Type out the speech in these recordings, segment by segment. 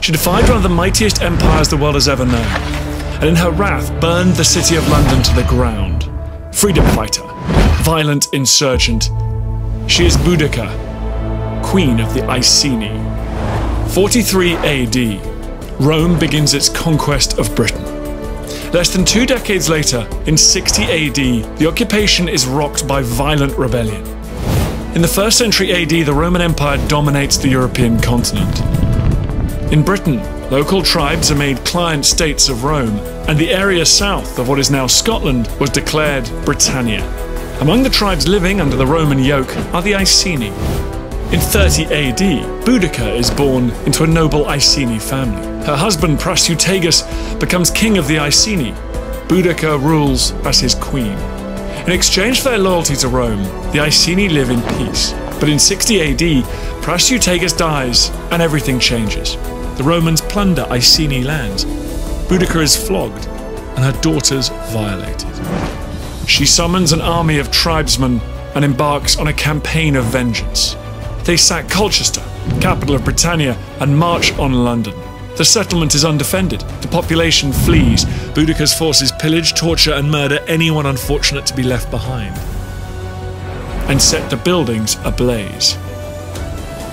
She defied one of the mightiest empires the world has ever known, and in her wrath burned the city of London to the ground. Freedom fighter, violent insurgent, she is Boudica, Queen of the Iceni. 43 AD, Rome begins its conquest of Britain. Less than 2 decades later, in 60 AD, the occupation is rocked by violent rebellion. In the 1st century AD, the Roman Empire dominates the European continent. In Britain, local tribes are made client states of Rome, and the area south of what is now Scotland was declared Britannia. Among the tribes living under the Roman yoke are the Iceni. In 30 AD, Boudica is born into a noble Iceni family. Her husband Prasutagus becomes king of the Iceni. Boudica rules as his queen. In exchange for their loyalty to Rome, the Iceni live in peace. But in 60 AD, Prasutagus dies and everything changes. The Romans plunder Iceni lands. Boudica is flogged and her daughters violated. She summons an army of tribesmen and embarks on a campaign of vengeance. They sack Colchester, capital of Britannia, and march on London. The settlement is undefended. The population flees. Boudica's forces pillage, torture, and murder anyone unfortunate to be left behind, and set the buildings ablaze.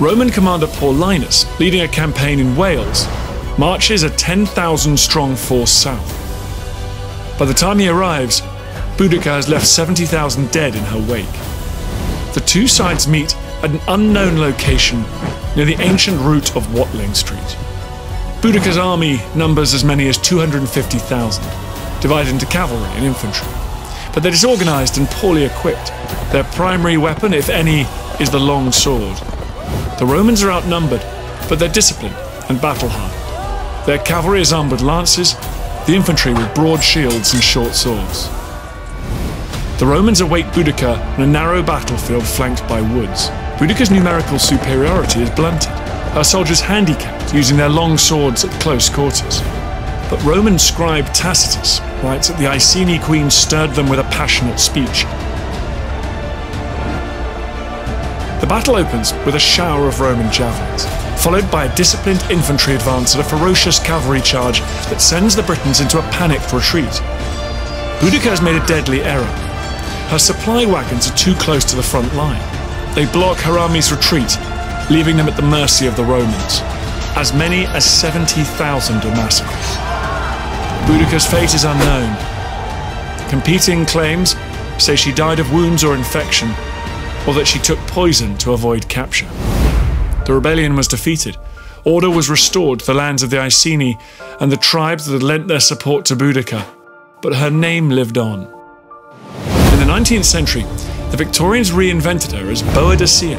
Roman commander Paulinus, leading a campaign in Wales, marches a 10,000-strong force south. By the time he arrives, Boudica has left 70,000 dead in her wake. The two sides meet at an unknown location near the ancient route of Watling Street. Boudica's army numbers as many as 250,000, divided into cavalry and infantry, but they're disorganized and poorly equipped. Their primary weapon, if any, is the long sword. The Romans are outnumbered, but they're disciplined and battle-hardened. Their cavalry is armed with lances, the infantry with broad shields and short swords. The Romans await Boudica on a narrow battlefield flanked by woods. Boudica's numerical superiority is blunted, her soldiers handicapped using their long swords at close quarters. But Roman scribe Tacitus writes that the Iceni queen stirred them with a passionate speech. The battle opens with a shower of Roman javelins, followed by a disciplined infantry advance and a ferocious cavalry charge that sends the Britons into a panicked retreat. Boudica has made a deadly error. Her supply wagons are too close to the front line. They block her army's retreat, leaving them at the mercy of the Romans. As many as 70,000 are massacred. Boudica's fate is unknown. Competing claims say she died of wounds or infection, or that she took poison to avoid capture. The rebellion was defeated. Order was restored to the lands of the Iceni and the tribes that had lent their support to Boudica, but her name lived on. In the 19th century, the Victorians reinvented her as Boudica,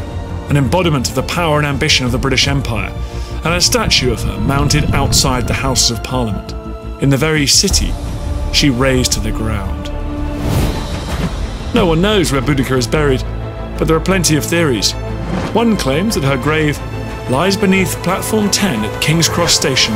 an embodiment of the power and ambition of the British Empire, and a statue of her mounted outside the Houses of Parliament. In the very city she razed to the ground. No one knows where Boudica is buried, but there are plenty of theories. One claims that her grave lies beneath platform 10 at King's Cross Station